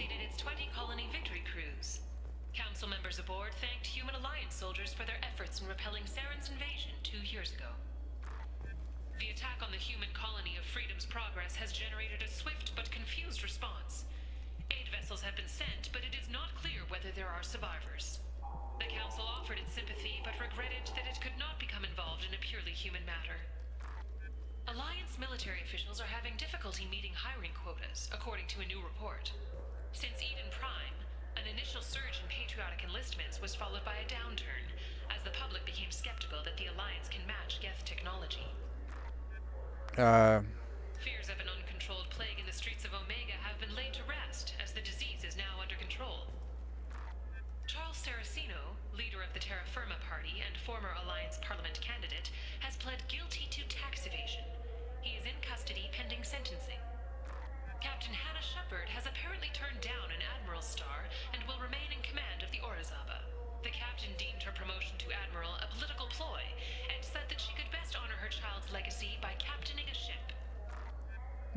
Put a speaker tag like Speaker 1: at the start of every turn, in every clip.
Speaker 1: completed its 20-colony victory cruise. Council members aboard thanked Human Alliance soldiers for their efforts in repelling Saren's invasion 2 years ago. The attack on the human colony of Freedom's Progress has generated a swift but confused response. Aid vessels have been sent, but it is not clear whether there are survivors. The Council offered its sympathy, but regretted that it could not become involved in a purely human matter. Alliance military officials are having difficulty meeting hiring quotas, according to a new report. Since Eden Prime, an initial surge in patriotic enlistments was followed by a downturn, as the public became skeptical that the Alliance can match Geth technology. Fears of an uncontrolled plague in the streets of Omega have been laid to rest, as the disease is now under control. Charles Saraceno, leader of the Terra Firma Party and former Alliance Parliament candidate, has pled guilty to tax evasion. He is in custody pending sentencing. Captain Hannah Shepard has apparently turned down an admiral's star and will remain in command of the Orizaba. The captain deemed her promotion to admiral a political ploy and said that she could best honor her child's legacy by captaining a ship.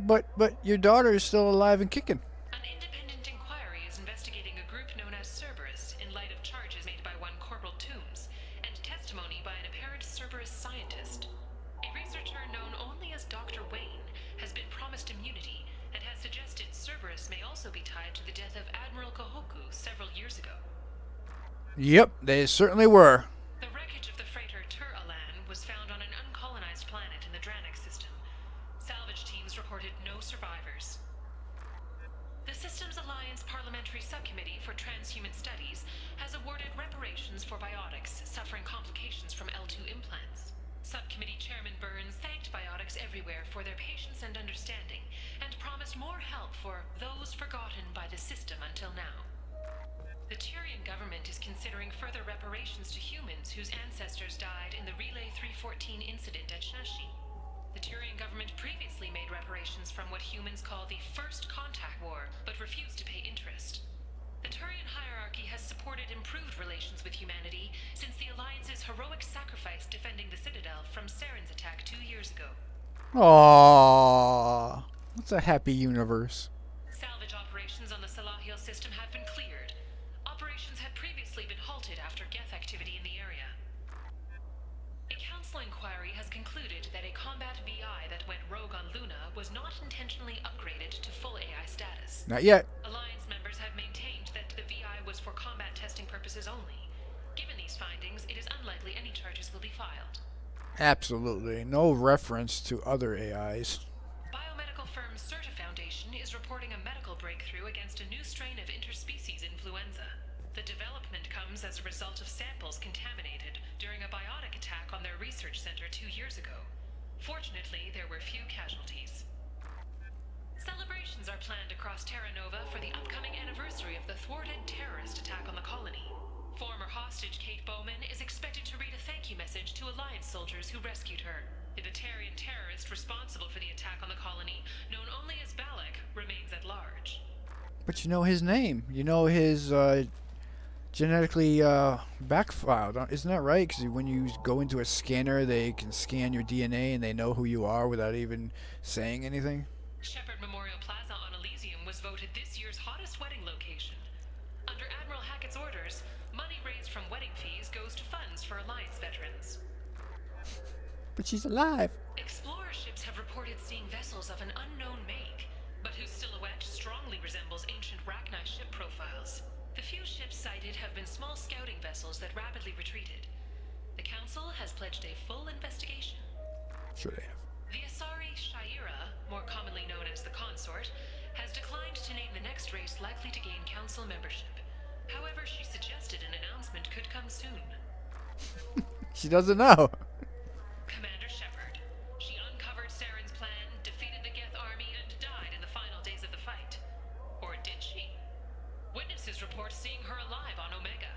Speaker 2: But your daughter is still alive and kicking.
Speaker 1: An independent inquiry is investigating a group known as Cerberus in light of charges made by one Corporal Toombs and testimony by an apparent Cerberus scientist. A researcher known only as Dr. Wayne has been promised immunity and has suggested Cerberus may also be tied to the death of Admiral Kohoku several years ago.
Speaker 2: Yep, they certainly were.
Speaker 1: The wreckage of the freighter Tur-Alan was found on an uncolonized planet in the Dranik system. Salvage teams reported no survivors. The Systems Alliance Parliamentary Subcommittee for Transhuman Studies has awarded reparations for biotics suffering complications from L2 implants. Subcommittee Chairman Burns thanked biotics everywhere for their patience and understanding, and promised more help for those forgotten by the system until now. The Turian government is considering further reparations to humans whose ancestors died in the Relay 314 incident at Shashi. The Turian government previously made reparations from what humans call the First Contact War, but refused to pay interest. The Turian hierarchy has supported improved relations with humanity since the Alliance's heroic sacrifice defending the Citadel from Saren's attack 2 years ago.
Speaker 2: Aww, that's a happy universe.
Speaker 1: Salvage operations on the Salahil system have been cleared. Operations had previously been halted after Geth activity in the area. A council inquiry has concluded that a combat VI that went rogue on Luna was not intentionally upgraded to full AI status.
Speaker 2: Not yet.
Speaker 1: Alliance members have maintained that the VI was for combat testing purposes only. Given these findings, it is unlikely any charges will be filed.
Speaker 2: Absolutely. No reference to other AIs.
Speaker 1: Biomedical firm Certa Foundation is reporting a medical breakthrough against a new strain of interspecies influenza. The development comes as a result of samples contaminated during a biotic attack on their research center 2 years ago. Fortunately, there were few casualties. Celebrations are planned across Terra Nova for the upcoming anniversary of the thwarted terrorist attack on the colony. Former hostage Kate Bowman is expected to read a thank you message to Alliance soldiers who rescued her. The Batarian terrorist responsible for the attack on the colony, known only as Balak, remains at large.
Speaker 2: But you know his name. You know his genetically backfiled. Isn't that right? Because when you go into a scanner, they can scan your DNA and they know who you are without even saying anything.
Speaker 1: Shepherd Memorial Plaza on Elysium was voted this year's hottest wedding location. Under Admiral Hackett's orders, money raised from wedding fees goes to funds for Alliance veterans.
Speaker 2: But she's alive.
Speaker 1: Explorer ships have reported seeing vessels of an unknown make, but whose silhouette strongly resembles ancient Rachni ship profiles. The few ships sighted have been small scouting vessels that rapidly retreated. The Council has pledged a full investigation.
Speaker 2: Sure they have.
Speaker 1: The Asari Shaira, more commonly known as the Consort, has declined to name the next race likely to gain Council membership. However, she suggested an announcement could come soon.
Speaker 2: She doesn't know.
Speaker 1: Commander Shepard. She uncovered Saren's plan, defeated the Geth army, and died in the final days of the fight. Or did she? Witnesses report seeing her alive on Omega.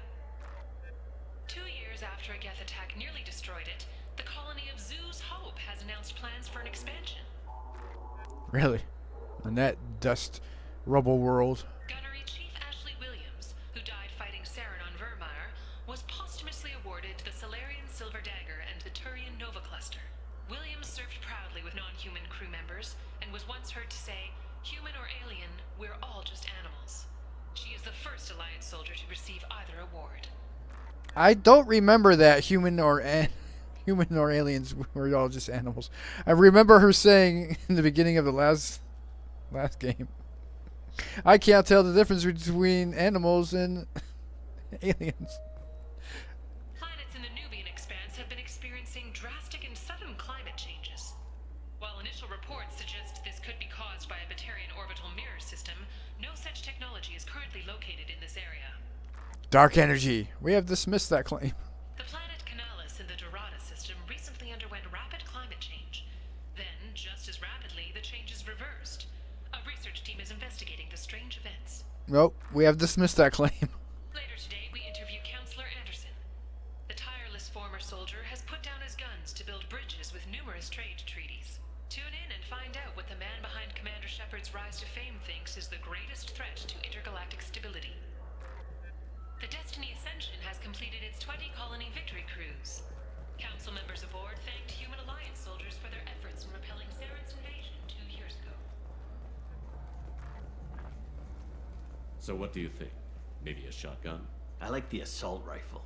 Speaker 1: 2 years after a Geth attack nearly destroyed it, the colony of Zoo's Hope has announced plans for an expansion.
Speaker 2: Really? In that dust rubble world.
Speaker 1: Gunnery Chief Ashley Williams, who died fighting Saren on Vermeer, was posthumously awarded the Solarian Silver Dagger and the Turian Nova Cluster. Williams served proudly with non-human crew members and was once heard to say, "Human or alien, we're all just animals." She is the first Alliance soldier to receive either award.
Speaker 2: I don't remember that human or aliens were all just animals. I remember her saying in the beginning of the last game, I can't tell the difference between animals and aliens.
Speaker 1: Planets in the Nubian expanse have been experiencing drastic and sudden climate changes. While initial reports suggest this could be caused by a Batarian orbital mirror system, no such technology is currently located in this area.
Speaker 2: Dark energy. We have dismissed that claim.
Speaker 1: The planet Canalis in the Dorada system recently underwent rapid climate change. Then, just as rapidly, the change is reversed. A research team is investigating the strange events.
Speaker 2: Nope, we have dismissed that claim.
Speaker 1: Later today, we interview Counselor Anderson. The tireless former soldier has put down his guns to build bridges with numerous trade treaties. Tune in and find out what the man behind Commander Shepard's rise to fame thinks is the greatest threat to intergalactic stability. The Destiny Ascension has completed its 20-colony victory cruise. Council members aboard thanked Human Alliance soldiers for their efforts in repelling Saren's invasion 2 years ago.
Speaker 3: So what do you think? Maybe a shotgun?
Speaker 4: I like the assault rifle.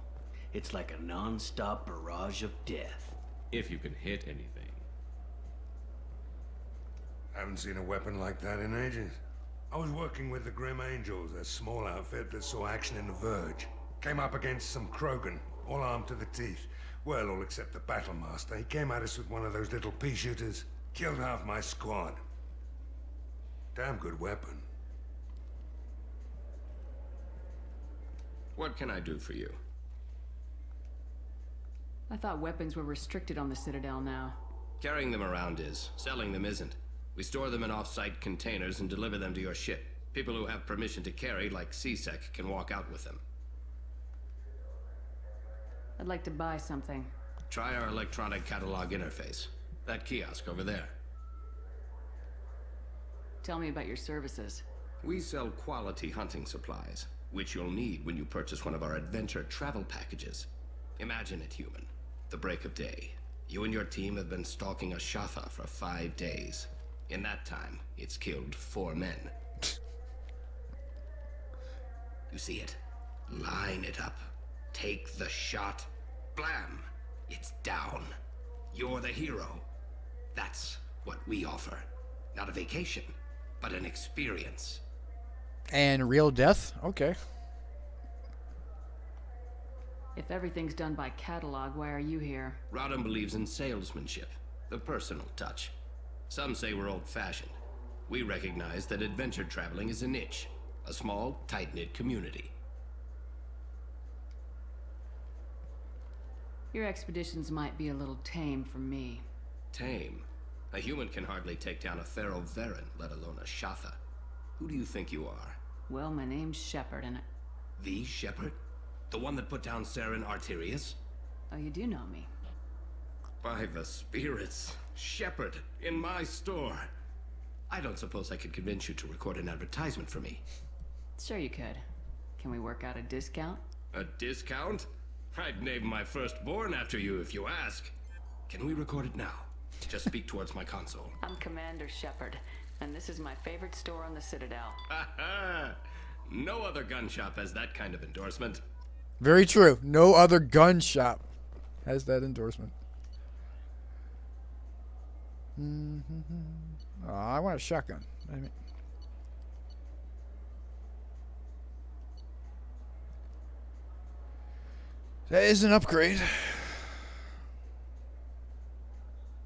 Speaker 4: It's like a non-stop barrage of death.
Speaker 3: If you can hit anything.
Speaker 5: Haven't seen a weapon like that in ages. I was working with the Grim Angels, a small outfit that saw action in the Verge. Came up against some Krogan, all armed to the teeth. Well, all except the Battlemaster. He came at us with one of those little pea shooters. Killed half my squad. Damn good weapon.
Speaker 6: What can I do for you?
Speaker 7: I thought weapons were restricted on the Citadel now.
Speaker 6: Carrying them around is. Selling them isn't. We store them in off-site containers and deliver them to your ship. People who have permission to carry, like C-Sec, can walk out with them.
Speaker 7: I'd like to buy something.
Speaker 6: Try our electronic catalog interface. That kiosk over there.
Speaker 7: Tell me about your services.
Speaker 6: We sell quality hunting supplies, which you'll need when you purchase one of our adventure travel packages. Imagine it, human. The break of day. You and your team have been stalking a Shatha for 5 days. In that time, it's killed 4 men. You see it? Line it up. Take the shot. Blam! It's down. You're the hero. That's what we offer. Not a vacation, but an experience.
Speaker 2: And real death? Okay.
Speaker 7: If everything's done by catalog, why are you here?
Speaker 6: Rodham believes in salesmanship, the personal touch. Some say we're old-fashioned. We recognize that adventure traveling is a niche, a small, tight-knit community.
Speaker 7: Your expeditions might be a little tame for me.
Speaker 6: Tame? A human can hardly take down a Pharaoh Varen, let alone a Shatha. Who do you think you are?
Speaker 7: Well, my name's Shepard, and
Speaker 6: The Shepard? The one that put down Saren Arterius?
Speaker 7: oh, you do know me.
Speaker 6: By the spirits. Shepard, in my store. I don't suppose I could convince you to record an advertisement for me.
Speaker 7: Sure you could. Can we work out a discount?
Speaker 6: A discount? I'd name my firstborn after you if you ask. Can we record it now? Just speak towards my console.
Speaker 7: I'm Commander Shepard, and this is my favorite store on the Citadel.
Speaker 6: Ha! No other gun shop has that kind of endorsement.
Speaker 2: Very true. No other gun shop has that endorsement. Oh, I want a shotgun. I mean, that is an upgrade.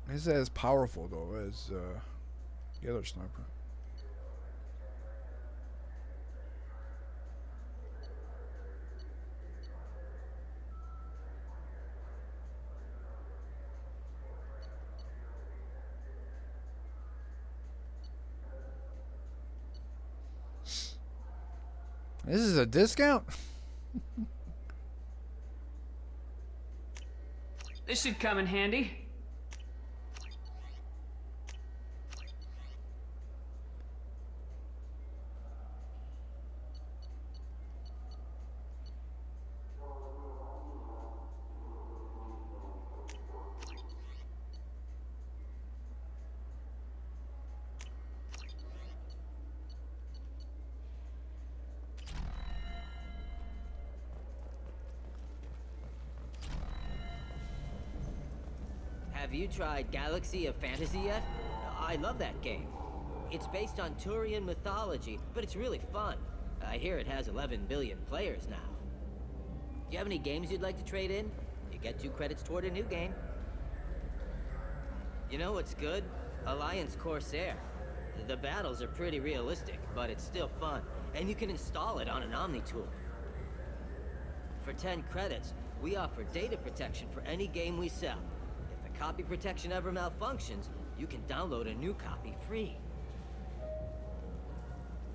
Speaker 2: Is as powerful though as the other sniper. This is a discount?
Speaker 7: This should come in handy.
Speaker 8: Have you tried Galaxy of Fantasy yet? I love that game. It's based on Turian mythology, but it's really fun. I hear it has 11 billion players now. Do you have any games you'd like to trade in? You get 2 credits toward a new game. You know what's good? Alliance Corsair. The battles are pretty realistic, but it's still fun, and you can install it on an Omni tool. For 10 credits, we offer data protection for any game we sell. If the copy protection ever malfunctions, you can download a new copy free.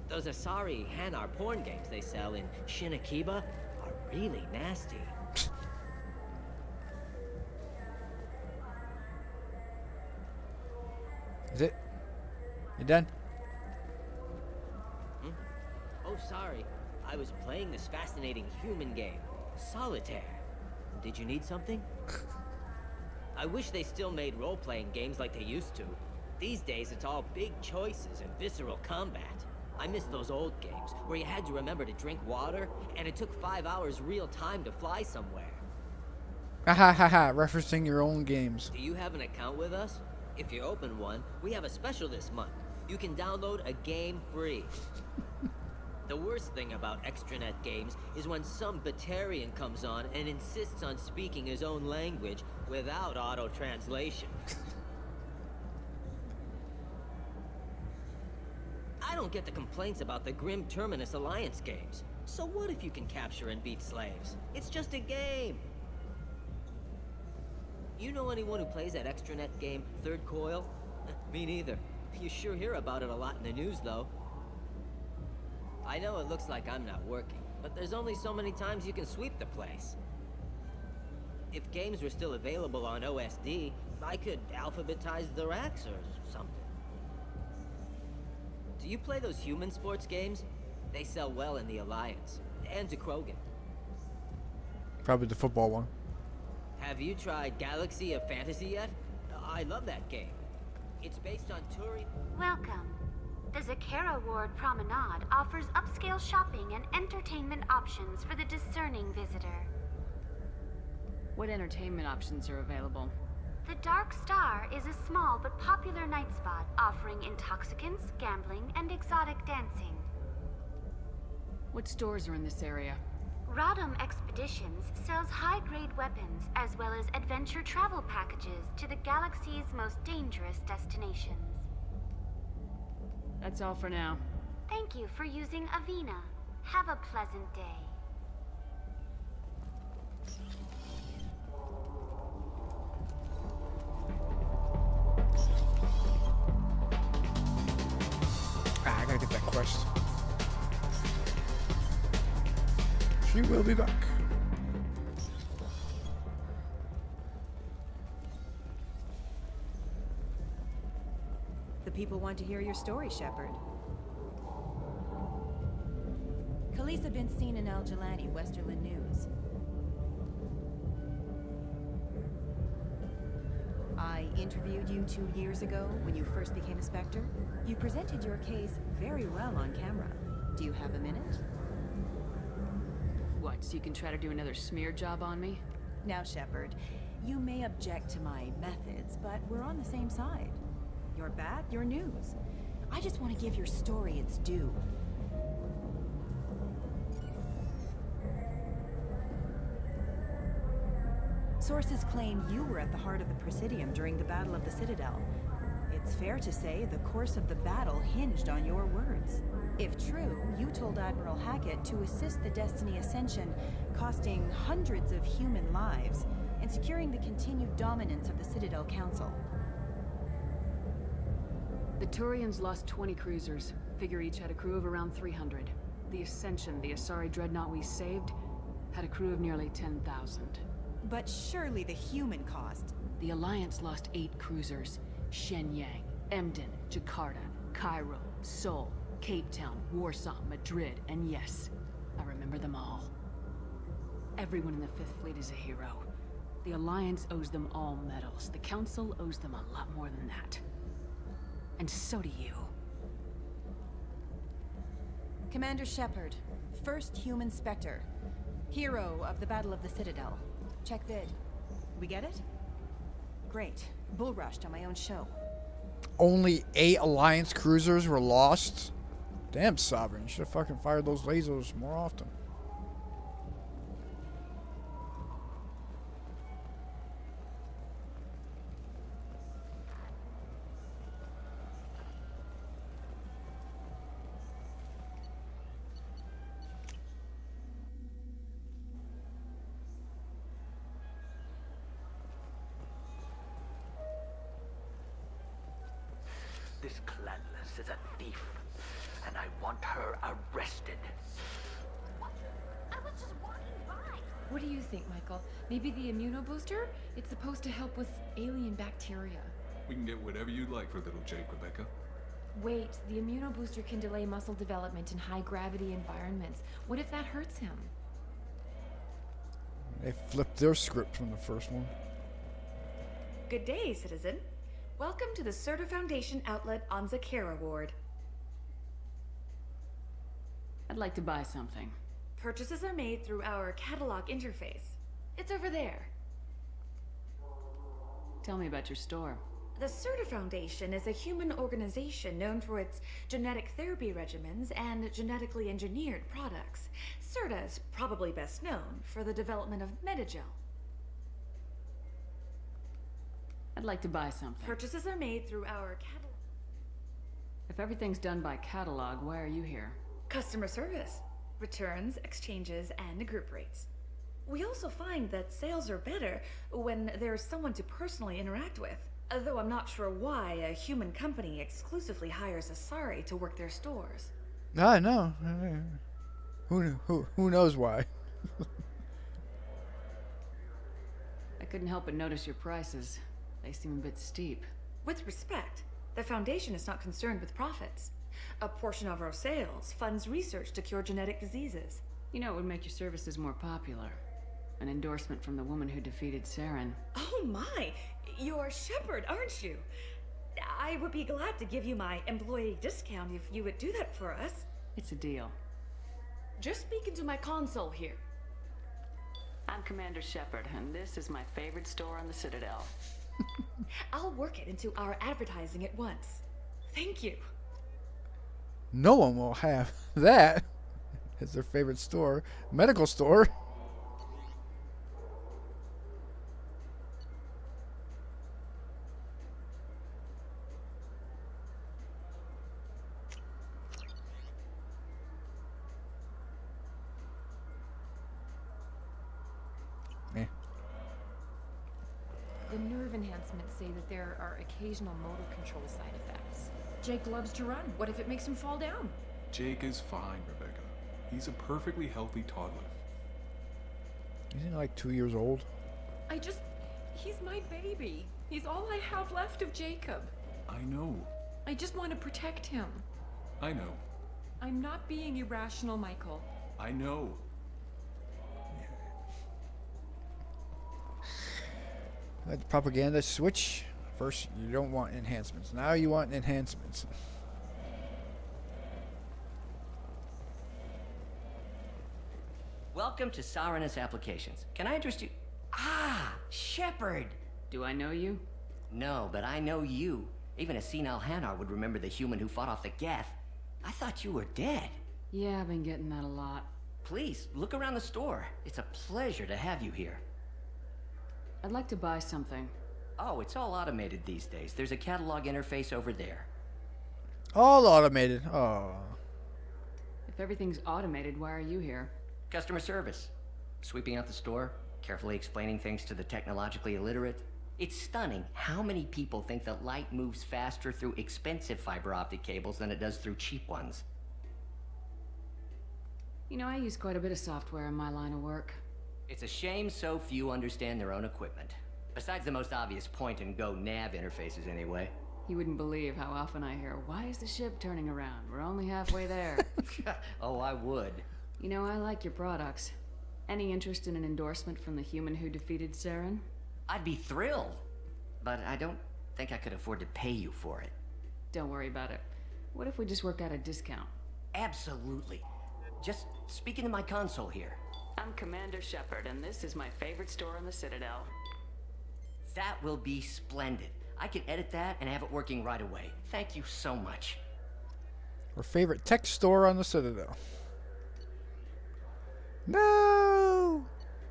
Speaker 8: Those Asari Hanar porn games they sell in Shinakiba are really nasty.
Speaker 2: Is it? You done?
Speaker 8: Oh, sorry. I was playing this fascinating human game, Solitaire. Did you need something? I wish they still made role-playing games like they used to. These days, it's all big choices and visceral combat. I miss those old games, where you had to remember to drink water, and it took 5 hours real time to fly somewhere.
Speaker 2: Ha ha ha ha, referencing your own games.
Speaker 8: Do you have an account with us? If you open one, we have a special this month. You can download a game free. The worst thing about extranet games is when some Batarian comes on and insists on speaking his own language without auto-translation. I don't get the complaints about the Grim Terminus Alliance games. So what if you can capture and beat slaves? It's just a game. You know anyone who plays that extranet game, Third Coil? Me neither. You sure hear about it a lot in the news, though. I know it looks like I'm not working, but there's only so many times you can sweep the place. If games were still available on OSD, I could alphabetize the racks or something. Do you play those human sports games? They sell well in the Alliance, and to Krogan.
Speaker 2: Probably the football one.
Speaker 8: Have you tried Galaxy of Fantasy yet? I love that game. It's based on Turi...
Speaker 9: Welcome. The Zakara Ward Promenade offers upscale shopping and entertainment options for the discerning visitor.
Speaker 7: What entertainment options are available?
Speaker 9: The Dark Star is a small but popular night spot offering intoxicants, gambling, and exotic dancing.
Speaker 7: What stores are in this area?
Speaker 9: Rodham Expeditions sells high-grade weapons as well as adventure travel packages to the galaxy's most dangerous destinations.
Speaker 7: That's all for now.
Speaker 9: Thank you for using Avena. Have a pleasant day.
Speaker 2: I gotta get that quest. She will be back.
Speaker 10: The people want to hear your story, Shepard. Khaleesa been seen in Al Jelani, Westerland News. I interviewed you 2 years ago when you first became a Spectre. You presented your case very well on camera. Do you have a minute?
Speaker 7: What, so you can try to do another smear job on me?
Speaker 10: Now, Shepard, you may object to my methods, but we're on the same side. You're back, you're news. I just want to give your story its due. Sources claim you were at the heart of the Presidium during the Battle of the Citadel. It's fair to say the course of the battle hinged on your words. If true, you told Admiral Hackett to assist the Destiny Ascension, costing hundreds of human lives, and securing the continued dominance of the Citadel Council.
Speaker 7: The Turians lost 20 cruisers. Figure each had a crew of around 300. The Ascension, the Asari dreadnought we saved, had a crew of nearly 10,000.
Speaker 10: But surely the human cost.
Speaker 7: The Alliance lost 8 cruisers. Shenyang, Emden, Jakarta, Cairo, Seoul, Cape Town, Warsaw, Madrid, and yes, I remember them all. Everyone in the Fifth Fleet is a hero. The Alliance owes them all medals. The Council owes them a lot more than that. And so do you.
Speaker 10: Commander Shepard, first human Spectre. Hero of the Battle of the Citadel. Check vid. We get it? Great. Bull rushed on my own show.
Speaker 2: Only 8 Alliance cruisers were lost? Damn, Sovereign. You should have fucking fired those lasers more often.
Speaker 11: This Clanless is a thief, and I want her arrested.
Speaker 9: I was just walking by.
Speaker 12: What do you think, Michael? Maybe the immunobooster? It's supposed to help with alien bacteria.
Speaker 13: We can get whatever you'd like for little Jake, Rebecca.
Speaker 12: Wait, the immunobooster can delay muscle development in high-gravity environments. What if that hurts him?
Speaker 2: They flipped their script from the first one.
Speaker 14: Good day, citizen. Welcome to the Certa Foundation outlet on Zakera Ward.
Speaker 7: I'd like to buy something.
Speaker 14: Purchases are made through our catalog interface. It's over there.
Speaker 7: Tell me about your store.
Speaker 14: The Certa Foundation is a human organization known for its genetic therapy regimens and genetically engineered products. Certa is probably best known for the development of Metagel.
Speaker 7: I'd like to buy something.
Speaker 14: Purchases are made through our catalog.
Speaker 7: If everything's done by catalog, why are you here?
Speaker 14: Customer service, returns, exchanges, and group rates. We also find that sales are better when there's someone to personally interact with. Though I'm not sure why a human company exclusively hires Asari to work their stores.
Speaker 2: I know. Who knows why?
Speaker 7: I couldn't help but notice your prices. They seem a bit steep.
Speaker 14: With respect, the Foundation is not concerned with profits. A portion of our sales funds research to cure genetic diseases.
Speaker 7: You know, it would make your services more popular. An endorsement from the woman who defeated Saren.
Speaker 14: Oh my! You're Shepard, aren't you? I would be glad to give you my employee discount if you would do that for us.
Speaker 7: It's a deal.
Speaker 14: Just speak into my console here.
Speaker 7: I'm Commander Shepard, and this is my favorite store on the Citadel.
Speaker 14: I'll work it into our advertising at once. Thank you.
Speaker 2: No one will have that as their favorite store. Medical store.
Speaker 12: The nerve enhancements say that there are occasional motor control side effects. Jake loves to run. What if it makes him fall down?
Speaker 13: Jake is fine, Rebecca. He's a perfectly healthy toddler.
Speaker 2: Isn't he like 2 years old?
Speaker 12: He's my baby. He's all I have left of Jacob.
Speaker 13: I know.
Speaker 12: I just want to protect him.
Speaker 13: I know.
Speaker 12: I'm not being irrational, Michael.
Speaker 13: I know.
Speaker 2: That propaganda switch. First, you don't want enhancements. Now you want enhancements.
Speaker 8: Welcome to Saranus Applications. Can I interest you? Ah, Shepard!
Speaker 7: Do I know you?
Speaker 8: No, but I know you. Even a senile Hanar would remember the human who fought off the Geth. I thought you were dead.
Speaker 7: Yeah, I've been getting that a lot.
Speaker 8: Please, look around the store. It's a pleasure to have you here.
Speaker 7: I'd like to buy something.
Speaker 8: Oh, it's all automated these days. There's a catalog interface over there.
Speaker 2: All automated. Oh.
Speaker 7: If everything's automated, why are you here?
Speaker 8: Customer service. Sweeping out the store, carefully explaining things to the technologically illiterate. It's stunning how many people think that light moves faster through expensive fiber optic cables than it does through cheap ones.
Speaker 7: You know, I use quite a bit of software in my line of work.
Speaker 8: It's a shame so few understand their own equipment. Besides the most obvious point-and-go nav interfaces, anyway.
Speaker 7: You wouldn't believe how often I hear, "Why is the ship turning around? We're only halfway there."
Speaker 8: Oh, I would.
Speaker 7: You know, I like your products. Any interest in an endorsement from the human who defeated Saren?
Speaker 8: I'd be thrilled. But I don't think I could afford to pay you for it.
Speaker 7: Don't worry about it. What if we just worked out a discount?
Speaker 8: Absolutely. Just speak into my console here.
Speaker 7: I'm Commander Shepard, and this is my favorite store in the Citadel.
Speaker 8: That will be splendid.
Speaker 15: I can edit that and have it working right away. Thank you so much.
Speaker 2: Our favorite tech store on the Citadel. No!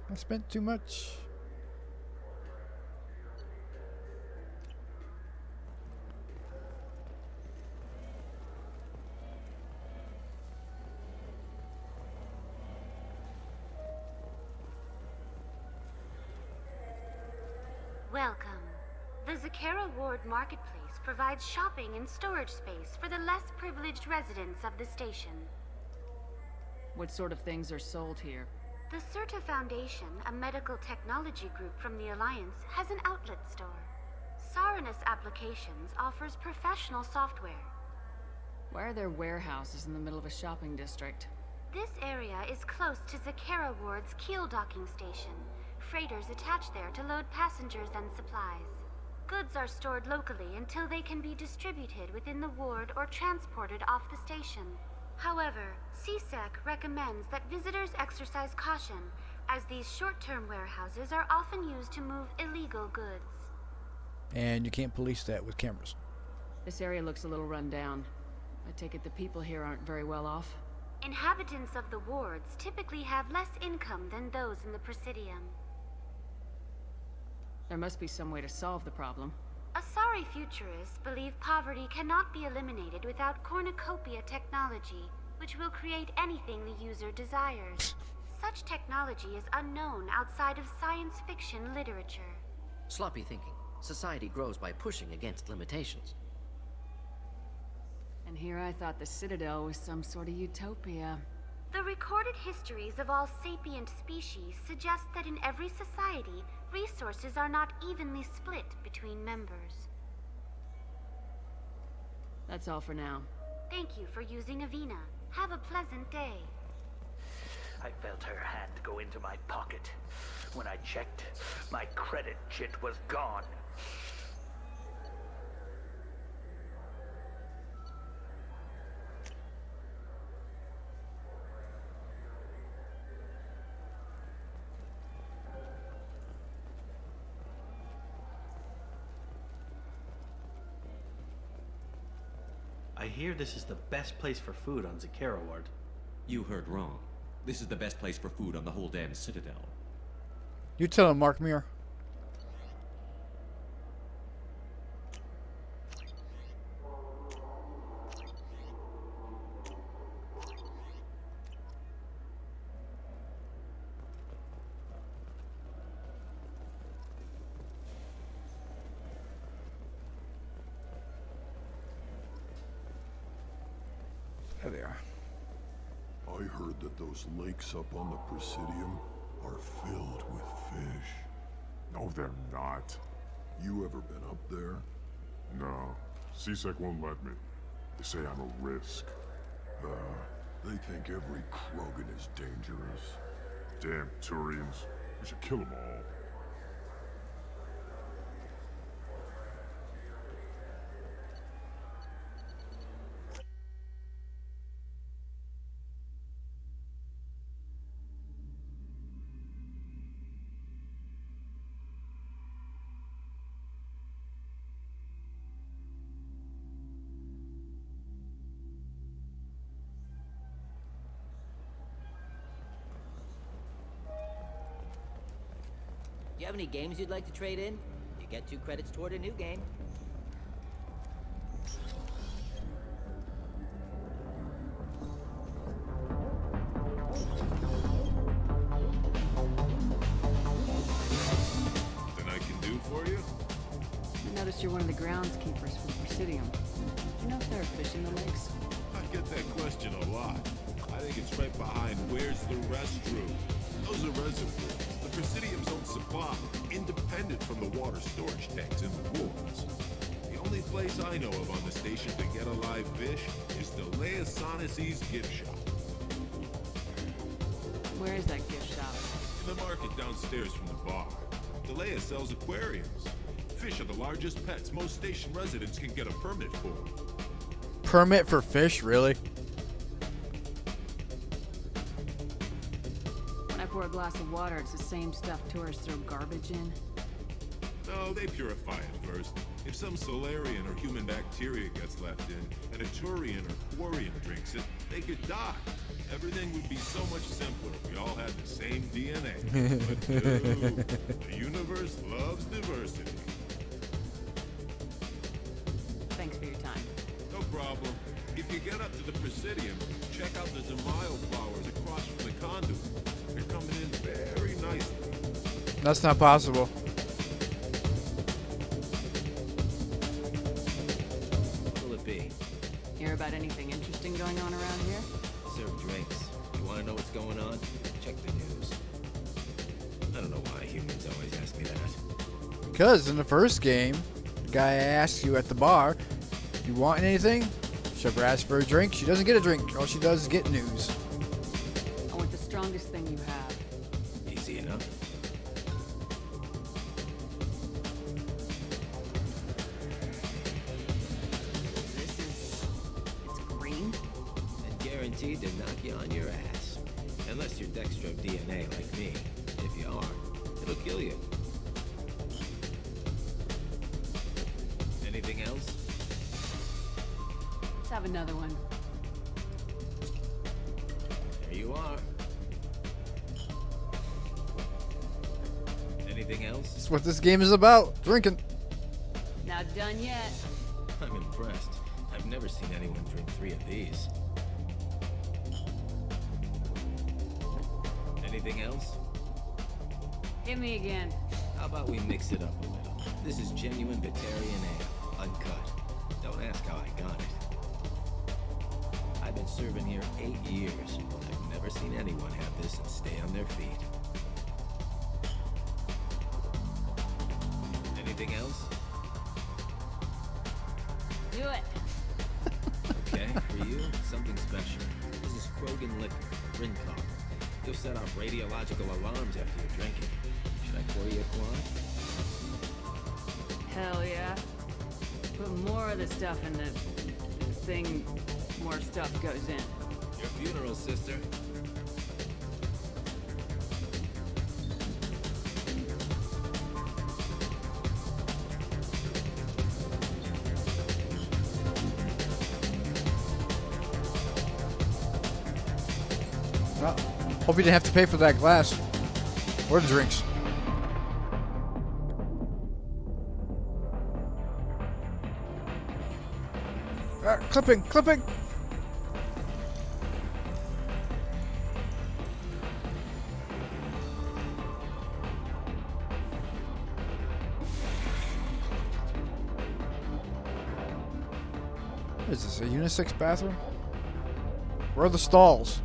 Speaker 2: I spent too much.
Speaker 9: Welcome. The Zakera Ward Marketplace provides shopping and storage space for the less privileged residents of the station.
Speaker 7: What sort of things are sold here?
Speaker 9: The Certa Foundation, a medical technology group from the Alliance, has an outlet store. Saranus Applications offers professional software.
Speaker 7: Why are there warehouses in the middle of a shopping district?
Speaker 9: This area is close to Zakera Ward's Keel docking station. Freighters attach there to load passengers and supplies. Goods are stored locally until they can be distributed within the ward or transported off the station. However, CSEC recommends that visitors exercise caution, as these short-term warehouses are often used to move illegal goods.
Speaker 2: And you can't police that with cameras.
Speaker 7: This area looks a little run down. I take it the people here aren't very well off?
Speaker 9: Inhabitants of the wards typically have less income than those in the Presidium.
Speaker 7: There must be some way to solve the problem.
Speaker 9: Asari futurists believe poverty cannot be eliminated without cornucopia technology, which will create anything the user desires. Such technology is unknown outside of science fiction literature.
Speaker 15: Sloppy thinking. Society grows by pushing against limitations.
Speaker 7: And here I thought the Citadel was some sort of utopia.
Speaker 9: The recorded histories of all sapient species suggest that in every society, resources are not evenly split between members.
Speaker 7: That's all for now.
Speaker 9: Thank you for using Avina. Have a pleasant day.
Speaker 11: I felt her hand go into my pocket. When I checked, my credit chit was gone.
Speaker 4: I hear this is the best place for food on Zakera Ward.
Speaker 3: You heard wrong. This is the best place for food on the whole damn Citadel.
Speaker 2: You tell him, Mark Muir. There they are.
Speaker 16: I heard that those lakes up on the Presidium are filled with fish.
Speaker 17: No, they're not.
Speaker 16: You ever been up there?
Speaker 17: No. CSEC won't let me. They say I'm a risk.
Speaker 16: They think every Krogan is dangerous.
Speaker 17: Damn Turians. We should kill them all.
Speaker 8: Do you have any games you'd like to trade in? You get 2 credits toward a new game.
Speaker 17: Nothing I can do for you?
Speaker 7: I noticed you're one of the groundskeepers for the Presidium. Do you know if there are fish in the lakes?
Speaker 17: I get that question a lot. I think it's right behind where's the restroom. Those are reservoirs. The Presidium's own supply, independent from the water storage tanks in the wards. The only place I know of on the station to get a live fish is the Leia Sonasy's gift shop.
Speaker 7: Where is that gift shop?
Speaker 17: In the market downstairs from the bar. The Leia sells aquariums. Fish are the largest pets most station residents can get a permit for.
Speaker 2: Permit for fish, really?
Speaker 7: When I pour a glass of water, it's the same stuff tourists throw garbage in.
Speaker 17: No, they purify it first. If some Solarian or human bacteria gets left in, and a Turian or Quarian drinks it, they could die. Everything would be so much simpler if we all had the same DNA. But no, the universe loves diversity.
Speaker 7: Thanks for your time.
Speaker 17: No problem. If you get up to the Presidium, check out the Zamayo flowers across from the conduit. They're coming in very nicely.
Speaker 2: That's not possible.
Speaker 8: What will it be?
Speaker 7: Hear about anything interesting going on around here?
Speaker 8: Serve drinks. You want to know what's going on? Check the news. I don't know why humans always ask me that.
Speaker 2: Because in the first game, the guy asks you at the bar, "You want anything?" Shepard asks for a drink. She doesn't get a drink. All she does is get news.
Speaker 7: I want the strongest thing you have.
Speaker 8: Easy enough.
Speaker 7: It's green.
Speaker 8: And guaranteed to knock you on your ass. Unless you're dextro DNA like me. If you are, it'll kill you. Anything else?
Speaker 7: Let's have another one.
Speaker 8: There you are. Anything else?
Speaker 2: That's what this game is about. Drinking.
Speaker 7: Not done yet.
Speaker 8: I'm impressed. I've never seen anyone drink 3 of these. Anything else?
Speaker 7: Hit me again.
Speaker 8: How about we mix it up a little? This is genuine Batarian ale, uncut. Don't ask how I got it. I've been serving here 8 years. I've never seen anyone have this and stay on their feet. Anything else?
Speaker 7: Do it.
Speaker 8: Okay, for you, something special. This is Krogan liquor, Rincon. You'll set off radiological alarms after you drink it. Should I pour you a quad?
Speaker 7: Hell yeah. Put more of the stuff in the thing, more stuff goes in.
Speaker 8: Your funeral, sister.
Speaker 2: Well, hope you didn't have to pay for that glass. Or the drinks. Clipping, clipping! What is this, a unisex bathroom? Where are the stalls?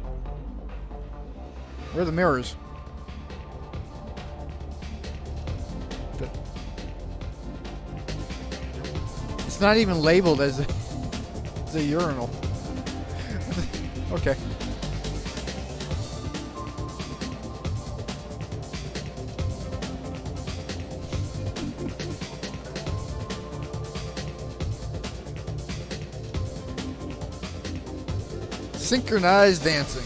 Speaker 2: Where are the mirrors? It's not even labeled as a urinal. Okay. Synchronized dancing.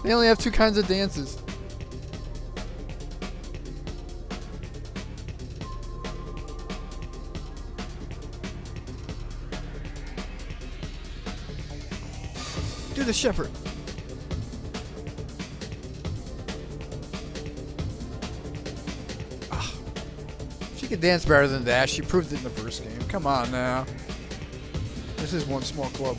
Speaker 2: They only have 2 kinds of dances. Do the shepherd. She could dance better than that. She proved it in the first game. Come on now. This is one small club.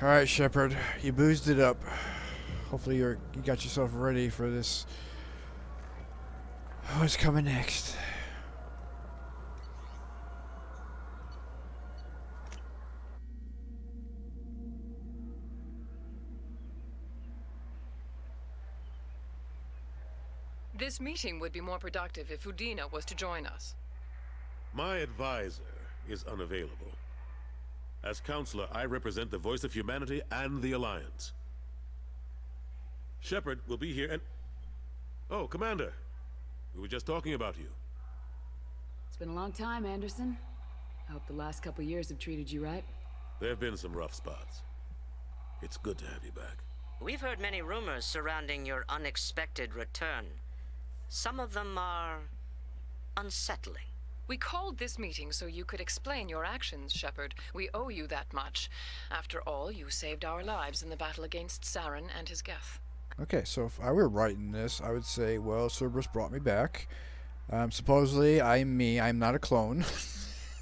Speaker 2: All right, Shepard, you boozed it up. Hopefully you got yourself ready for this. What's coming next?
Speaker 18: This meeting would be more productive if Udina was to join us.
Speaker 17: My advisor is unavailable. As counselor, I represent the voice of humanity and the Alliance. Shepard will be here and... Oh, Commander. We were just talking about you.
Speaker 19: It's been a long time, Anderson. I hope the last couple years have treated you right.
Speaker 17: There have been some rough spots. It's good to have you back.
Speaker 20: We've heard many rumors surrounding your unexpected return. Some of them are unsettling.
Speaker 18: We called this meeting so you could explain your actions, Shepard. We owe you that much. After all, you saved our lives in the battle against Saren and his Geth.
Speaker 2: Okay, so if I were writing this, I would say, well, Cerberus brought me back. Supposedly, I'm me. I'm not a clone.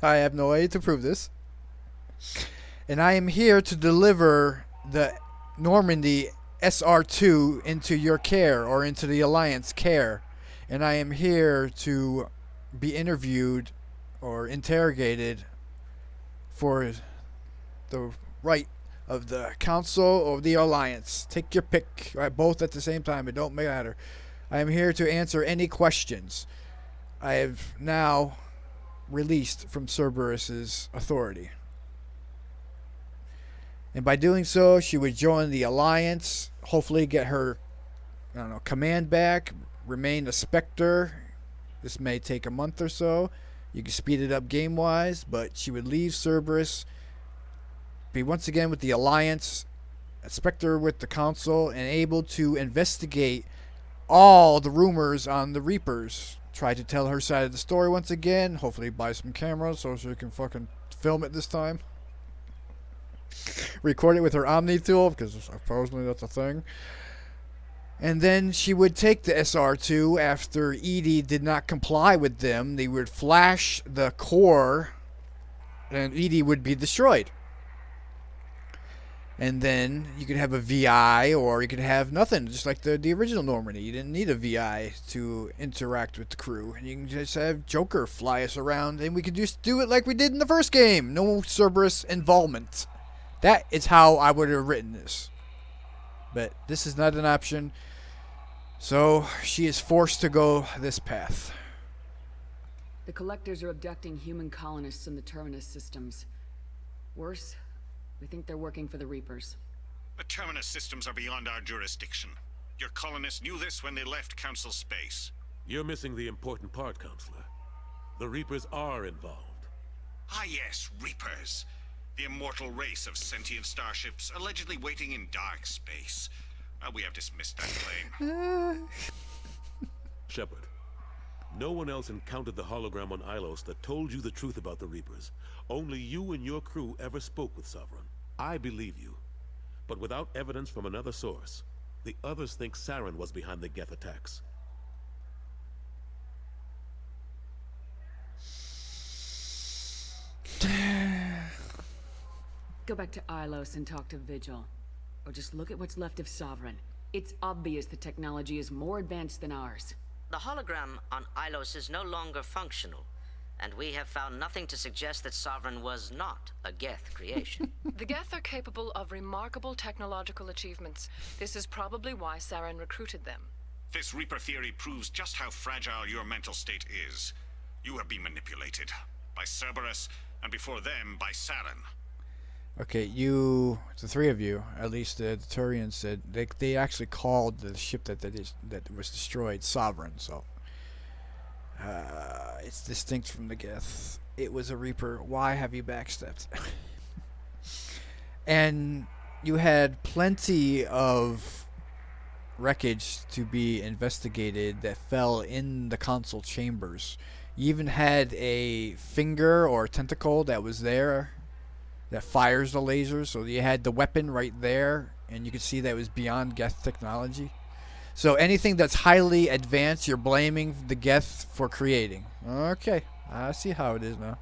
Speaker 2: I have no way to prove this. And I am here to deliver the Normandy SR2 into your care, or into the Alliance care. And I am here to be interviewed or interrogated for the right of the Council or the Alliance. Take your pick, both at the same time. It don't matter. I am here to answer any questions. I have now released from Cerberus's authority. And by doing so, she would join the Alliance, hopefully get her, I don't know, command back, remain a Spectre. This may take a month or so. You can speed it up game-wise, but she would leave Cerberus, be once again with the Alliance, a Spectre with the Council, and able to investigate all the rumors on the Reapers. Try to tell her side of the story once again. Hopefully buy some cameras so she can fucking film it this time. Record it with her Omni tool, because supposedly that's a thing. And then she would take the SR2 after Edie did not comply with them. They would flash the core, and Edie would be destroyed. And then you could have a VI, or you could have nothing, just like the original Normandy. You didn't need a VI to interact with the crew. And you can just have Joker fly us around, and we could just do it like we did in the first game. No Cerberus involvement. That is how I would have written this. But this is not an option. So she is forced to go this path.
Speaker 19: The Collectors are abducting human colonists in the Terminus systems. Worse, we think they're working for the Reapers.
Speaker 21: The Terminus systems are beyond our jurisdiction. Your colonists knew this when they left Council space.
Speaker 17: You're missing the important part, Counselor. The Reapers are involved.
Speaker 21: Ah yes, Reapers. The immortal race of sentient starships allegedly waiting in dark space. We have dismissed that claim.
Speaker 17: Shepard, no one else encountered the hologram on Ilos that told you the truth about the Reapers. Only you and your crew ever spoke with Sovereign. I believe you. But without evidence from another source, the others think Saren was behind the Geth attacks.
Speaker 19: Go back to Ilos and talk to Vigil. Or just look at what's left of Sovereign. It's obvious the technology is more advanced than ours.
Speaker 20: The hologram on Ilos is no longer functional, and we have found nothing to suggest that Sovereign was not a Geth creation.
Speaker 18: The Geth are capable of remarkable technological achievements. This is probably why Saren recruited them.
Speaker 21: This Reaper theory proves just how fragile your mental state is. You have been manipulated. By Cerberus, and before them, by Saren.
Speaker 2: Okay, the three of you, at least the Turians said, they actually called the ship that was destroyed Sovereign, so it's distinct from the Geth. It was a Reaper. Why have you backstepped? And you had plenty of wreckage to be investigated that fell in the console chambers. You even had a finger or tentacle that was there that fires the lasers, so you had the weapon right there, and you could see that it was beyond Geth technology. So anything that's highly advanced, you're blaming the Geth for creating. Okay, I see how it is now.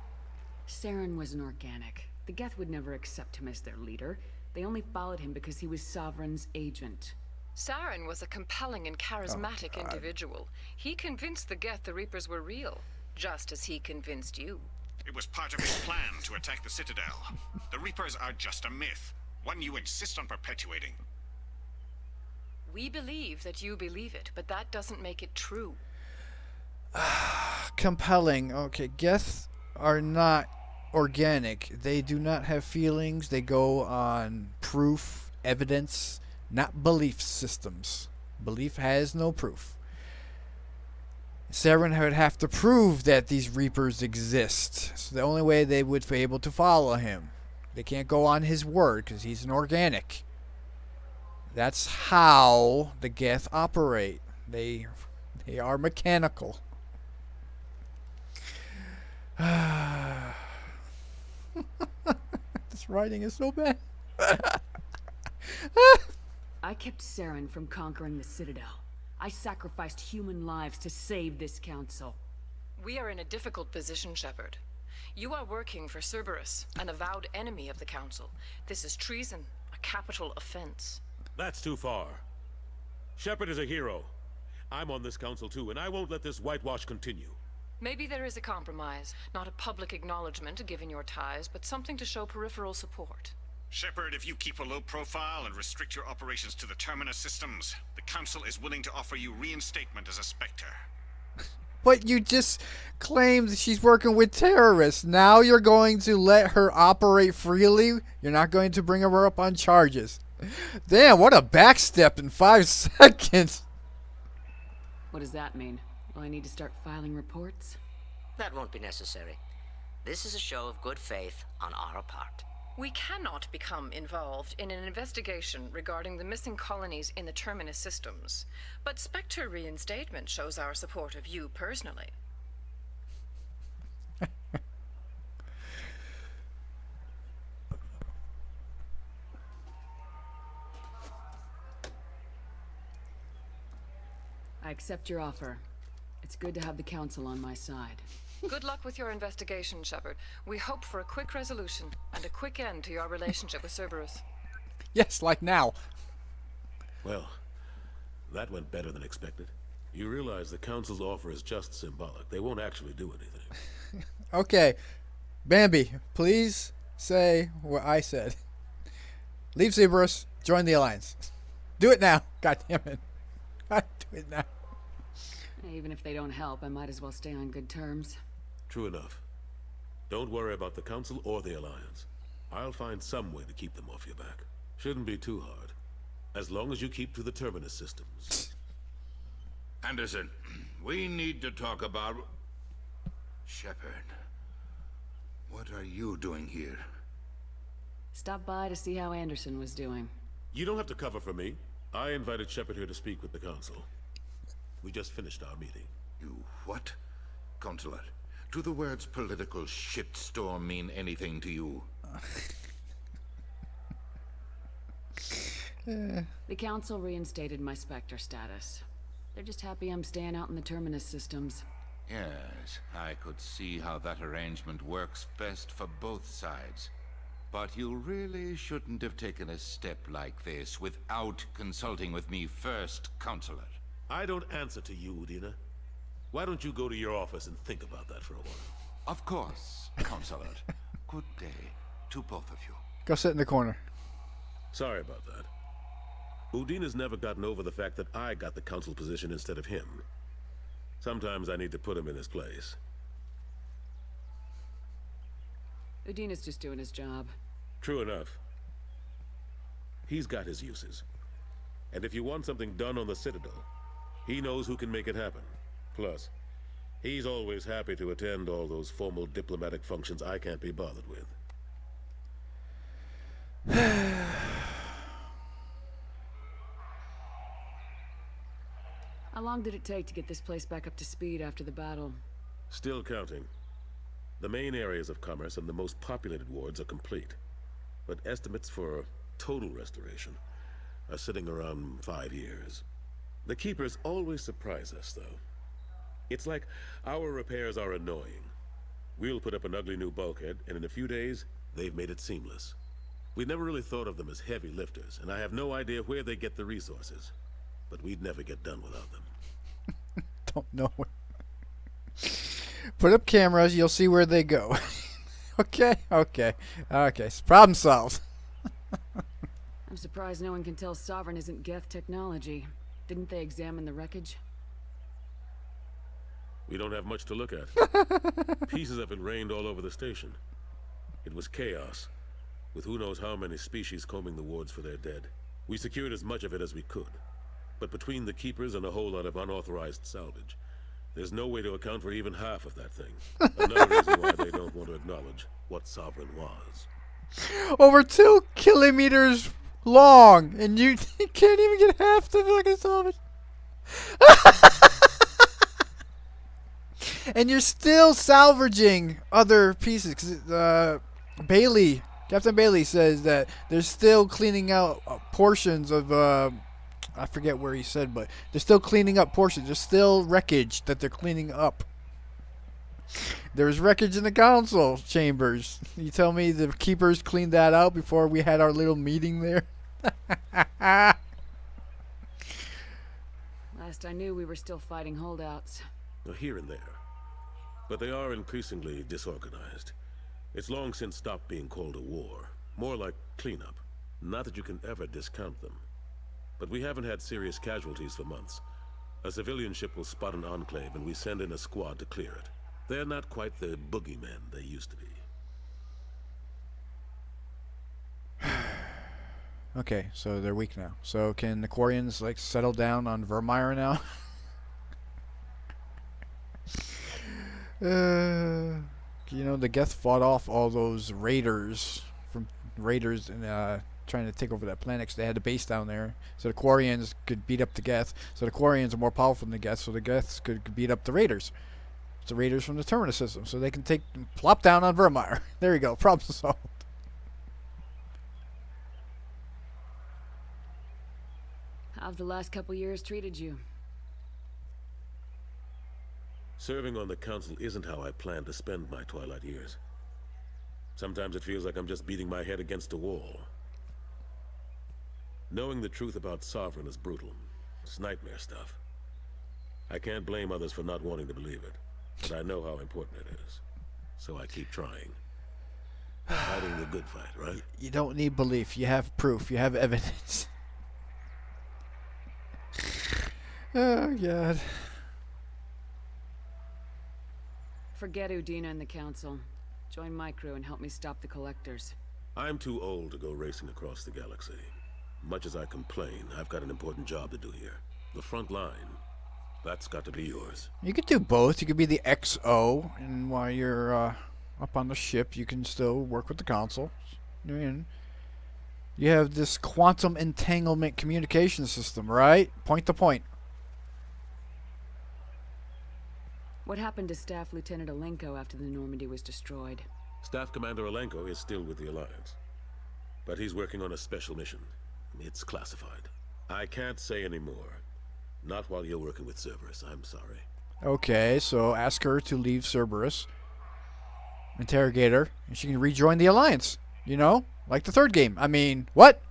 Speaker 19: Saren was an organic. The Geth would never accept him as their leader. They only followed him because he was Sovereign's agent.
Speaker 18: Saren was a compelling and charismatic individual. He convinced the Geth the Reapers were real, just as he convinced you.
Speaker 21: It was part of his plan to attack the Citadel. The Reapers are just a myth, one you insist on perpetuating.
Speaker 18: We believe that you believe it, but that doesn't make it true.
Speaker 2: Compelling. Okay, Geth are not organic. They do not have feelings. They go on proof, evidence, not belief systems. Belief has no proof. Saren would have to prove that these Reapers exist. So the only way they would be able to follow him. They can't go on his word because he's an organic. That's how the Geth operate. They are mechanical. This writing is so bad.
Speaker 19: I kept Saren from conquering the Citadel. I sacrificed human lives to save this council.
Speaker 18: We are in a difficult position, Shepard. You are working for Cerberus, an avowed enemy of the Council. This is treason, a capital offense.
Speaker 1: That's too far. Shepard is a hero. I'm on this council too, and I won't let this whitewash continue.
Speaker 18: Maybe there is a compromise. Not a public acknowledgement given your ties, but something to show peripheral support.
Speaker 21: Shepard, if you keep a low profile and restrict your operations to the Terminus systems, the Council is willing to offer you reinstatement as a Spectre.
Speaker 2: But you just claimed she's working with terrorists. Now you're going to let her operate freely? You're not going to bring her up on charges. Damn, what a backstep in 5 seconds.
Speaker 19: What does that mean? Will I need to start filing reports?
Speaker 20: That won't be necessary. This is a show of good faith on our part.
Speaker 18: We cannot become involved in an investigation regarding the missing colonies in the Terminus systems, but Spectre reinstatement shows our support of you personally.
Speaker 19: I accept your offer. It's good to have the Council on my side.
Speaker 18: Good luck with your investigation, Shepard. We hope for a quick resolution and a quick end to your relationship with Cerberus.
Speaker 2: Yes, like now.
Speaker 1: Well, that went better than expected. You realize the Council's offer is just symbolic. They won't actually do anything.
Speaker 2: Okay. Bambi, please say what I said. Leave Cerberus. Join the Alliance. Do it now. God damn it. God, do it now.
Speaker 19: Even if they don't help, I might as well stay on good terms.
Speaker 1: True enough. Don't worry about the Council or the Alliance. I'll find some way to keep them off your back. Shouldn't be too hard. As long as you keep to the Terminus systems.
Speaker 17: Anderson, we need to talk about... Shepard, what are you doing here?
Speaker 19: Stop by to see how Anderson was doing.
Speaker 1: You don't have to cover for me. I invited Shepard here to speak with the Council. We just finished our meeting.
Speaker 17: You what? Consular, do the words political shitstorm mean anything to you?
Speaker 19: The Council reinstated my Spectre status. They're just happy I'm staying out in the Terminus systems.
Speaker 17: Yes, I could see how that arrangement works best for both sides. But you really shouldn't have taken a step like this without consulting with me first, Consular.
Speaker 1: I don't answer to you, Udina. Why don't you go to your office and think about that for a while?
Speaker 17: Of course, Consular. Good day to both of you.
Speaker 2: Go sit in the corner.
Speaker 1: Sorry about that. Udina's never gotten over the fact that I got the Council position instead of him. Sometimes I need to put him in his place.
Speaker 19: Udina's just doing his job.
Speaker 1: True enough. He's got his uses. And if you want something done on the Citadel, he knows who can make it happen. Plus, he's always happy to attend all those formal diplomatic functions I can't be bothered with.
Speaker 19: How long did it take to get this place back up to speed after the battle?
Speaker 1: Still counting. The main areas of commerce and the most populated wards are complete. But estimates for total restoration are sitting around 5 years. The Keepers always surprise us, though. It's like our repairs are annoying. We'll put up an ugly new bulkhead, and in a few days, they've made it seamless. We never really thought of them as heavy lifters, and I have no idea where they get the resources. But we'd never get done without them.
Speaker 2: Don't know. Put up cameras, you'll see where they go. Okay. Problem solved.
Speaker 19: I'm surprised no one can tell Sovereign isn't Geth technology. Didn't they examine the wreckage?
Speaker 1: We don't have much to look at. Pieces of it rained all over the station. It was chaos, with who knows how many species combing the wards for their dead. We secured as much of it as we could, but between the keepers and a whole lot of unauthorized salvage, there's no way to account for even half of that thing. Another reason why they don't want to acknowledge what Sovereign was.
Speaker 2: Over 2 kilometers long, and you can't even get half the fucking salvage. And you're still salvaging other pieces. Cause, Captain Bailey says that they're still cleaning out portions of, I forget where he said, but they're still cleaning up portions. There's still wreckage that they're cleaning up. There's wreckage in the council chambers. You tell me the keepers cleaned that out before we had our little meeting there?
Speaker 19: Last I knew, we were still fighting holdouts.
Speaker 1: Here and there. But they are increasingly disorganized. It's long since stopped being called a war. More like cleanup. Not that you can ever discount them. But we haven't had serious casualties for months. A civilian ship will spot an enclave and we send in a squad to clear it. They're not quite the boogeymen they used to be.
Speaker 2: Okay, so they're weak now. So can the Quarians like settle down on Vermeer now? You know, the Geth fought off all those raiders and trying to take over that planet 'cause they had a base down there. So the Quarians could beat up the Geth. So the Quarians are more powerful than the Geth, so the Geths could beat up the raiders. It's the raiders from the Terminus system, so they can plop down on Vermeer. There you go, problem solved.
Speaker 19: How've the last couple years treated you?
Speaker 1: Serving on the council isn't how I plan to spend my twilight years. Sometimes it feels like I'm just beating my head against a wall. Knowing the truth about Sovereign is brutal. It's nightmare stuff. I can't blame others for not wanting to believe it, but I know how important it is. So I keep trying. Fighting the good fight, right?
Speaker 2: You don't need belief. You have proof. You have evidence. Oh, God.
Speaker 19: Forget Udina and the council. Join my crew and help me stop the collectors.
Speaker 1: I'm too old to go racing across the galaxy. Much as I complain, I've got an important job to do here. The front line. That's got to be yours.
Speaker 2: You could do both. You could be the XO, and while you're up on the ship, you can still work with the council. And you have this quantum entanglement communication system, right? Point to point.
Speaker 19: What happened to Staff Lieutenant Alenko after the Normandy was destroyed?
Speaker 1: Staff Commander Alenko is still with the Alliance. But he's working on a special mission. It's classified. I can't say any more. Not while you're working with Cerberus, I'm sorry.
Speaker 2: Okay, so ask her to leave Cerberus. Interrogate her, and she can rejoin the Alliance. You know? Like the third game. I mean, what?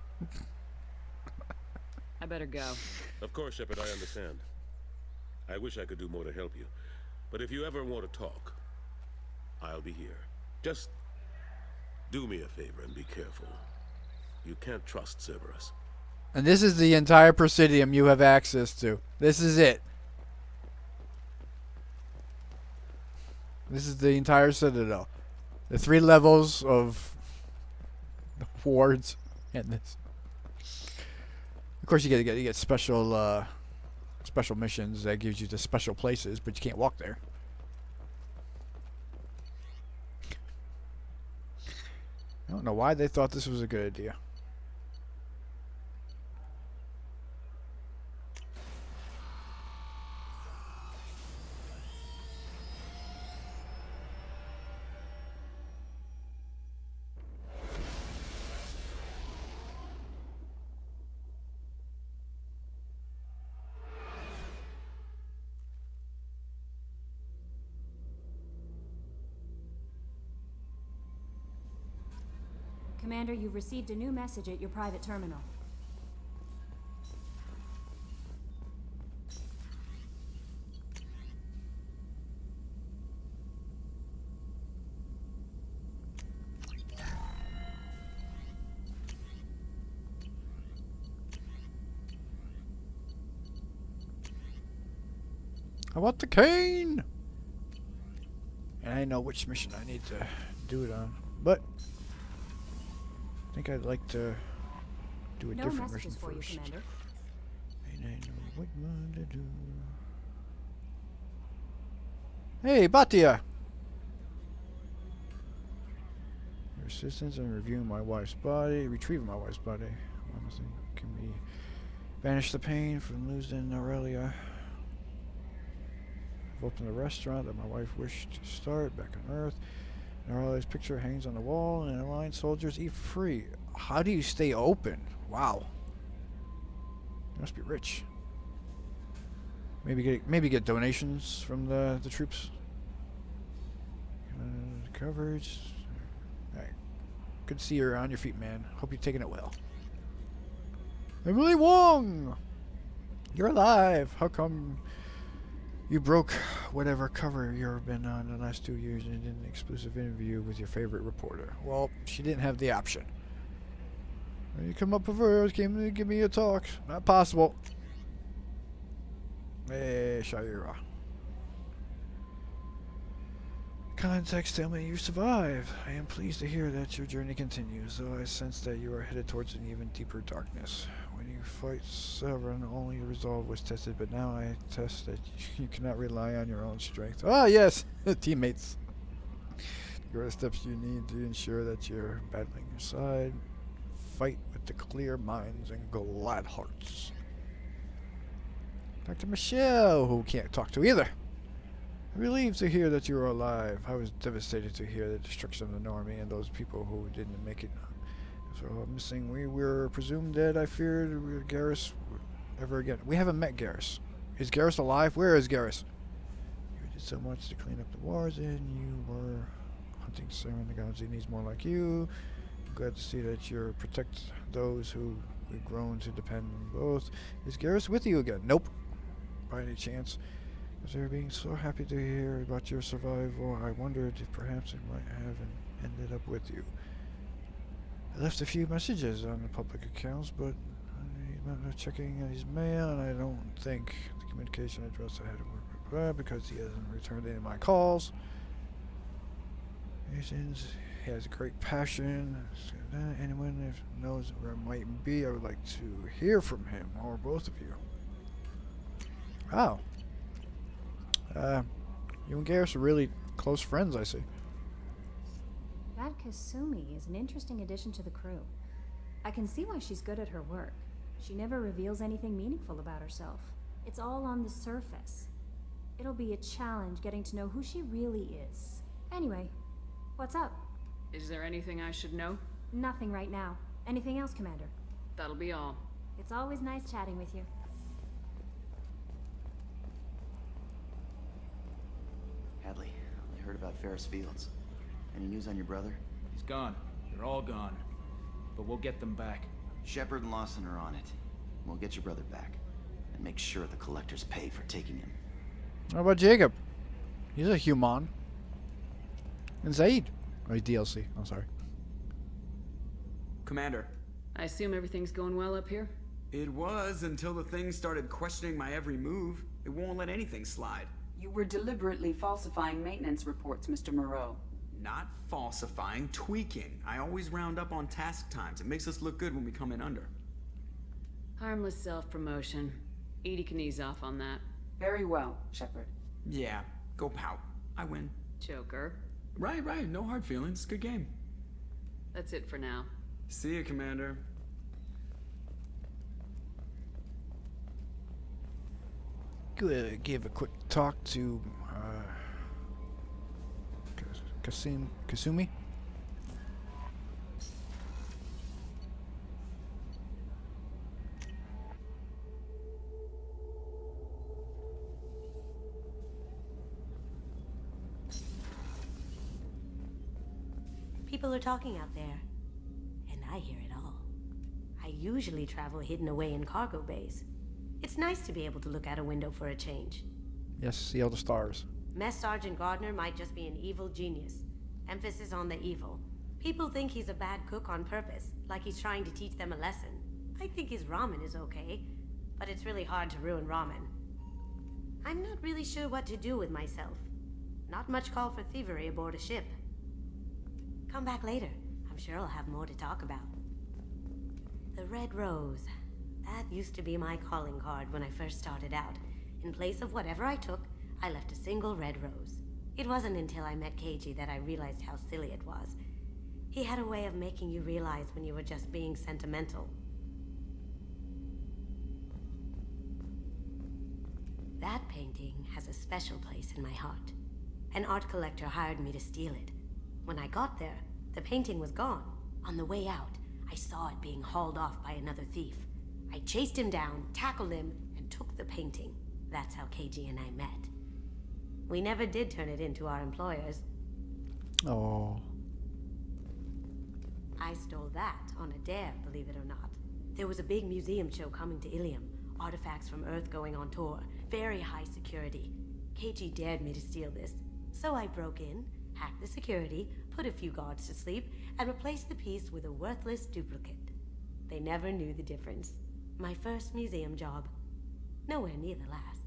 Speaker 19: I better go.
Speaker 1: Of course, Shepard, I understand. I wish I could do more to help you. But if you ever want to talk, I'll be here. Just do me a favor and be careful. You can't trust Cerberus.
Speaker 2: And this is the entire Presidium you have access to. This is it. This is the entire Citadel. The 3 levels of the wards and this. Of course, you get special special missions that gives you the special places, but you can't walk there. I don't know why they thought this was a good idea.
Speaker 5: Commander, you've received a new message at your private terminal.
Speaker 2: How about the cane? And I know which mission I need to do it on. but I think I'd like to do a
Speaker 5: No
Speaker 2: different mission
Speaker 5: messages for you,
Speaker 2: first.
Speaker 5: Commander.
Speaker 2: And I know what one to do. Hey, Batia! Your assistance in reviewing my wife's body, retrieving my wife's body. Honestly, can we banish the pain from losing Aurelia? I've opened the restaurant that my wife wished to start back on Earth. Aurelia's picture hangs on the wall, and aligned soldiers eat for free. How do you stay open? Wow. You must be rich. Maybe get donations from the troops. Coverage. Alright. Good to see you're on your feet, man. Hope you're taking it well. Emily Wong! You're alive! How come you broke whatever cover you've been on the last 2 years and did an exclusive interview with your favorite reporter? Well, she didn't have the option. You come up with her, came to give me a talk. Not possible. Hey, Shaira. Contacts tell me you survived. I am pleased to hear that your journey continues, though I sense that you are headed towards an even deeper darkness. When you fight Sovereign, only your resolve was tested, but now I test that you cannot rely on your own strength. Ah, yes! Teammates. Here are the steps you need to ensure that you're battling your side. Fight with the clear minds and glad hearts. Dr. Michelle, who can't talk to either. I'm relieved to hear that you are alive. I was devastated to hear the destruction of the Normie and those people who didn't make it. So missing, we were presumed dead. I feared Garrus ever again. We haven't met Garrus. Is Garrus alive? Where is Garrus? You did so much to clean up the wars, and you were hunting Sarah. The gods. He needs more like you. I'm glad to see that you protect those who we've grown to depend on both. Is Garrus with you again? Nope. By any chance? As they were being so happy to hear about your survival, I wondered if perhaps it might have ended up with you. I left a few messages on the public accounts, but he's not checking his mail, and I don't think the communication address I had to work with because he hasn't returned any of my calls. He has a great passion. Anyone knows where it might be, I would like to hear from him, or both of you. Oh. You and Garrus are really close friends, I see.
Speaker 5: That Kasumi is an interesting addition to the crew. I can see why she's good at her work. She never reveals anything meaningful about herself. It's all on the surface. It'll be a challenge getting to know who she really is. Anyway, what's up?
Speaker 19: Is there anything I should know?
Speaker 5: Nothing right now. Anything else, Commander?
Speaker 19: That'll be all.
Speaker 5: It's always nice chatting with you.
Speaker 6: Hadley, I heard about Ferris Fields. Any news on your brother?
Speaker 22: He's gone. They're all gone. But we'll get them back.
Speaker 6: Shepard and Lawson are on it. We'll get your brother back. And make sure the collectors pay for taking him.
Speaker 2: How about Jacob? He's a human. And Zaid. Oh, he's DLC. I'm sorry.
Speaker 22: Commander.
Speaker 19: I assume everything's going well up here?
Speaker 22: It was until the thing started questioning my every move. It won't let anything slide.
Speaker 23: You were deliberately falsifying maintenance reports, Mr. Moreau.
Speaker 22: Not falsifying, tweaking. I always round up on task times. It makes us look good when we come in under.
Speaker 19: Harmless self-promotion. Edie can ease off on that.
Speaker 23: Very well, Shepard.
Speaker 22: Yeah, go pout. I win.
Speaker 19: Joker.
Speaker 22: Right. No hard feelings. Good game.
Speaker 19: That's it for now.
Speaker 22: See you, Commander.
Speaker 2: Give a quick talk to Kasumi.
Speaker 24: People are talking out there, and I hear it all. I usually travel hidden away in cargo bays. It's nice to be able to look out a window for a change.
Speaker 2: Yes, see all the stars.
Speaker 24: Mess Sergeant Gardner might just be an evil genius. Emphasis on the evil. People think he's a bad cook on purpose, like he's trying to teach them a lesson. I think his ramen is okay, but it's really hard to ruin ramen. I'm not really sure what to do with myself. Not much call for thievery aboard a ship. Come back later. I'm sure I'll have more to talk about. The red rose. That used to be my calling card when I first started out. In place of whatever I took, I left a single red rose. It wasn't until I met Keiji that I realized how silly it was. He had a way of making you realize when you were just being sentimental. That painting has a special place in my heart. An art collector hired me to steal it. When I got there, the painting was gone. On the way out, I saw it being hauled off by another thief. I chased him down, tackled him, and took the painting. That's how Keiji and I met. We never did turn it into our employers.
Speaker 2: Oh.
Speaker 24: I stole that on a dare, believe it or not. There was a big museum show coming to Ilium. Artifacts from Earth going on tour. Very high security. Keiji dared me to steal this. So I broke in, hacked the security, put a few guards to sleep, and replaced the piece with a worthless duplicate. They never knew the difference. My first museum job. Nowhere near the last.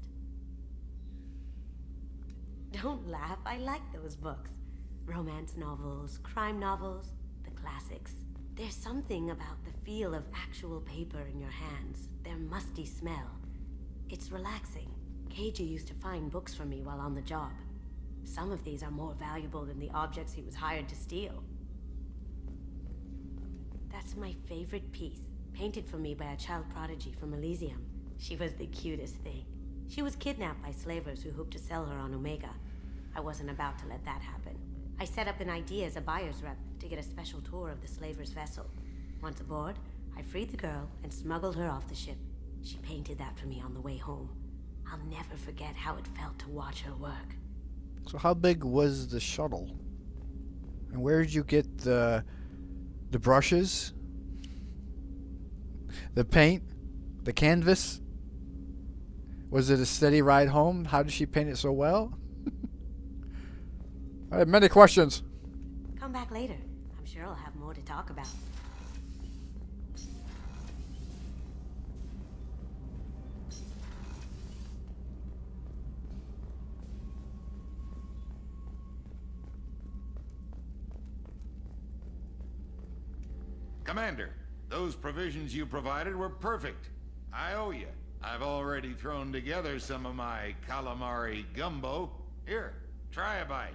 Speaker 24: Don't laugh, I like those books. Romance novels, crime novels, the classics. There's something about the feel of actual paper in your hands, their musty smell. It's relaxing. Keiji used to find books for me while on the job. Some of these are more valuable than the objects he was hired to steal. That's my favorite piece, painted for me by a child prodigy from Elysium. She was the cutest thing. She was kidnapped by slavers who hoped to sell her on Omega. I wasn't about to let that happen. I set up an idea as a buyer's rep to get a special tour of the slaver's vessel. Once aboard, I freed the girl and smuggled her off the ship. She painted that for me on the way home. I'll never forget how it felt to watch her work.
Speaker 2: So how big was the shuttle? And where did you get the brushes? The paint? The canvas? Was it a steady ride home? How did she paint it so well? I have many questions.
Speaker 24: Come back later. I'm sure I'll have more to talk about.
Speaker 10: Commander, those provisions you provided were perfect. I owe you. I've already thrown together some of my calamari gumbo. Here, try a bite.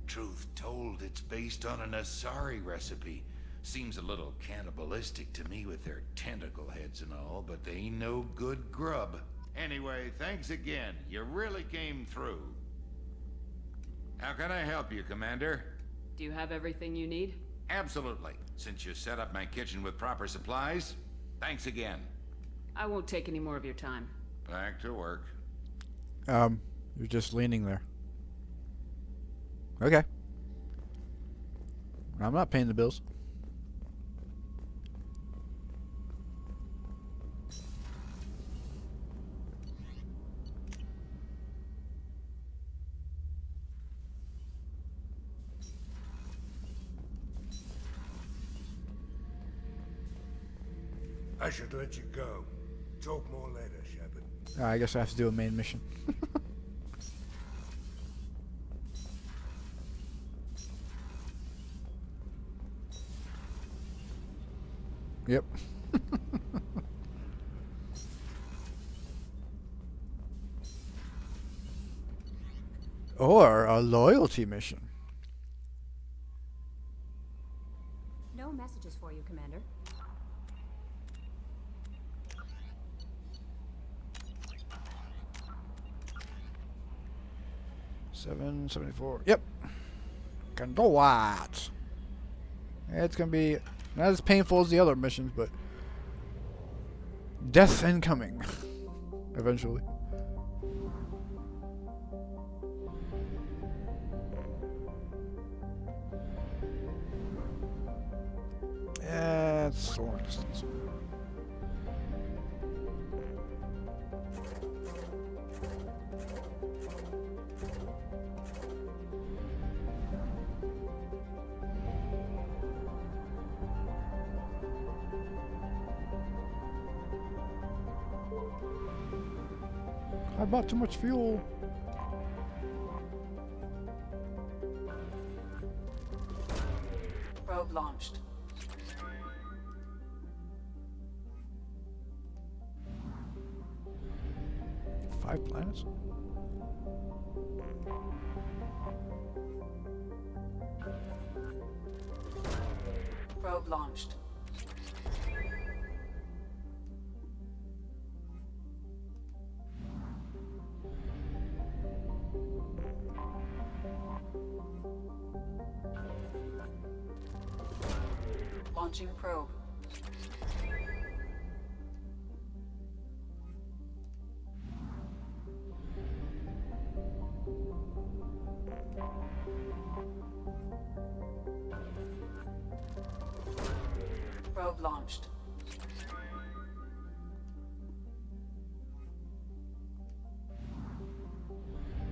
Speaker 10: Truth told, it's based on an Asari recipe. Seems a little cannibalistic to me with their tentacle heads and all, but they ain't no good grub. Anyway, thanks again. You really came through. How can I help you, Commander?
Speaker 19: Do you have everything you need?
Speaker 10: Absolutely. Since you set up my kitchen with proper supplies, thanks again.
Speaker 19: I won't take any more of your time.
Speaker 10: Back to work.
Speaker 2: You're just leaning there. Okay. I'm not paying the bills.
Speaker 12: I should let you go. Talk more later, Shepard.
Speaker 2: I guess I have to do a main mission. Yep. Or a loyalty mission.
Speaker 5: No messages for you, Commander.
Speaker 2: $7.74. Yep. Can do what? It's gonna be not as painful as the other missions, but death incoming. Eventually. Yeah, it's a long distance. I bought too much fuel.
Speaker 23: launched.
Speaker 2: 5 planets?
Speaker 23: Probe launched. Launching probe.